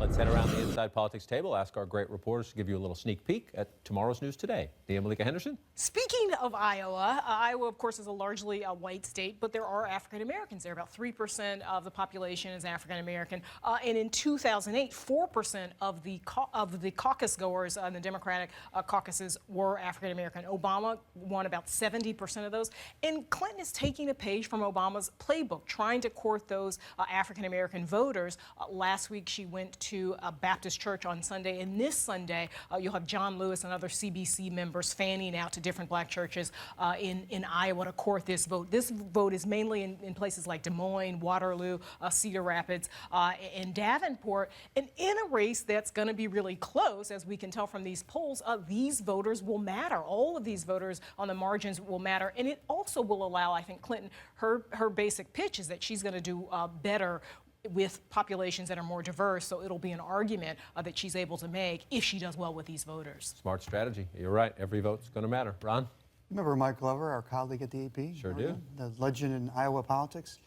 Let's head around the Inside Politics table, ask our great reporters to give you a little sneak peek at tomorrow's news today. Nia Malika Henderson? Speaking of Iowa, Iowa, of course, is a largely white state, but there are African Americans there. About 3% of the population is African American. And in 2008, 4% of the caucus goers in the Democratic caucuses were African American. Obama won about 70% of those. And Clinton is taking a page from Obama's playbook, trying to court those African American voters. Last week, she went to a Baptist church on Sunday, and this Sunday, you'll have John Lewis and other CBC members fanning out to different black churches in Iowa to court this vote. This vote is mainly in places like Des Moines, Waterloo, Cedar Rapids, and Davenport. And in a race that's going to be really close, as we can tell from these polls, these voters will matter. All of these voters on the margins will matter. And it also will allow, I think, Clinton, her basic pitch is that she's going to do better with populations that are more diverse, so it'll be an argument that she's able to make if she does well with these voters. Smart strategy. You're right. Every vote's going to matter. Ron? Remember Mike Glover, our colleague at the AP? Sure do. The legend in Iowa politics.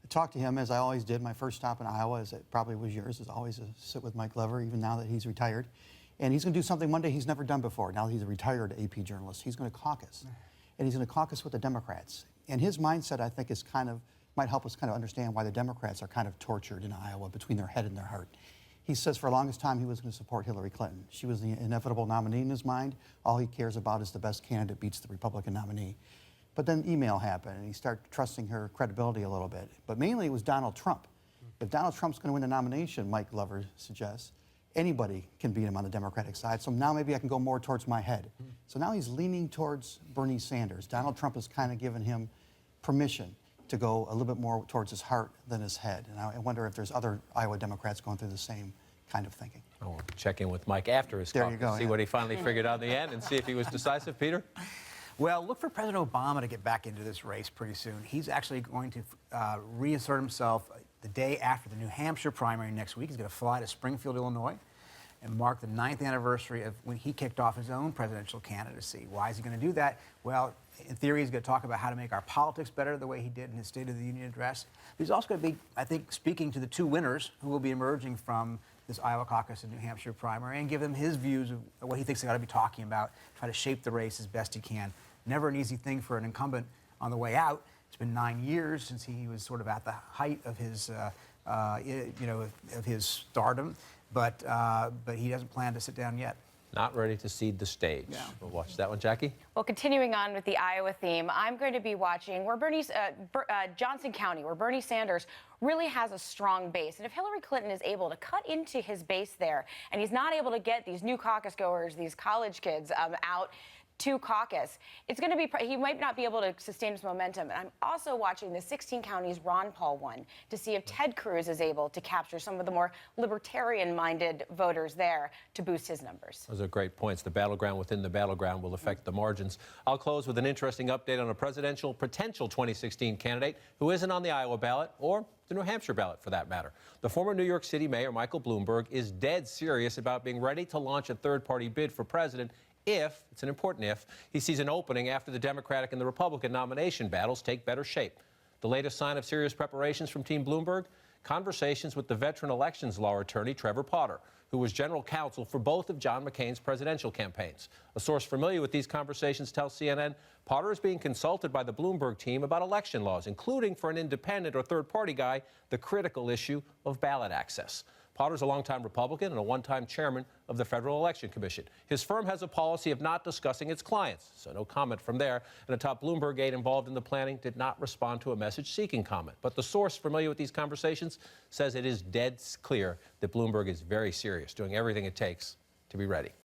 I talked to him, as I always did. My first stop in Iowa, as it probably was yours, is always to sit with Mike Glover, even now that he's retired. And he's going to do something Monday he's never done before. Now that he's a retired AP journalist, he's going to caucus. And he's going to caucus with the Democrats. And his mindset, I think, is might help us kind of understand why the Democrats are kind of tortured in Iowa between their head and their heart. He says for the longest time he was going to support Hillary Clinton. She was the inevitable nominee in his mind. All he cares about is the best candidate beats the Republican nominee. But then email happened, and he started trusting her credibility a little bit. But mainly it was Donald Trump. If Donald Trump's going to win the nomination, Mike Glover suggests, anybody can beat him on the Democratic side. So now maybe I can go more towards my head. So now he's leaning towards Bernie Sanders. Donald Trump has kind of given him permission to go a little bit more towards his heart than his head. And I wonder if there's other Iowa Democrats going through the same kind of thinking. I'll check in with Mike after his There caucus, you go, see what he finally figured out in the end and see if he was decisive. Peter? Well, look for President Obama to get back into this race pretty soon. He's actually going to reassert himself the day after the New Hampshire primary next week. He's going to fly to Springfield, Illinois, and mark the 9th anniversary of when he kicked off his own presidential candidacy. Why is he going to do that? Well, in theory, he's going to talk about how to make our politics better the way he did in his State of the Union address. But he's also going to be, I think, speaking to the two winners who will be emerging from this Iowa caucus and New Hampshire primary and give them his views of what he thinks they ought to be talking about, try to shape the race as best he can. Never an easy thing for an incumbent on the way out. It's been 9 years since he was sort of at the height of his, of his stardom, but he doesn't plan to sit down yet. Not ready to cede the stage. Yeah. We'll watch that one, Jackie. Well, continuing on with the Iowa theme, I'm going to be watching where Johnson County, where Bernie Sanders really has a strong base. And if Hillary Clinton is able to cut into his base there, and he's not able to get these new caucus goers, these college kids out to caucus, it's going to be, he might not be able to sustain his momentum. And I'm also watching the 16 counties Ron Paul won to see if Ted Cruz is able to capture some of the more libertarian-minded voters there to boost his numbers. Those are great points. The battleground within the battleground will affect the margins. I'll close with an interesting update on a potential 2016 candidate who isn't on the Iowa ballot or the New Hampshire ballot, for that matter. The former New York City Mayor Michael Bloomberg is dead serious about being ready to launch a third-party bid for president if, it's an important if, he sees an opening after the Democratic and the Republican nomination battles take better shape. The latest sign of serious preparations from Team Bloomberg? Conversations with the veteran elections law attorney Trevor Potter, who was general counsel for both of John McCain's presidential campaigns. A source familiar with these conversations tells CNN Potter is being consulted by the Bloomberg team about election laws, including for an independent or third-party guy, the critical issue of ballot access. Potter's a longtime Republican and a one-time chairman of the Federal Election Commission. His firm has a policy of not discussing its clients, so no comment from there. And a top Bloomberg aide involved in the planning did not respond to a message seeking comment. But the source familiar with these conversations says it is dead clear that Bloomberg is very serious, doing everything it takes to be ready.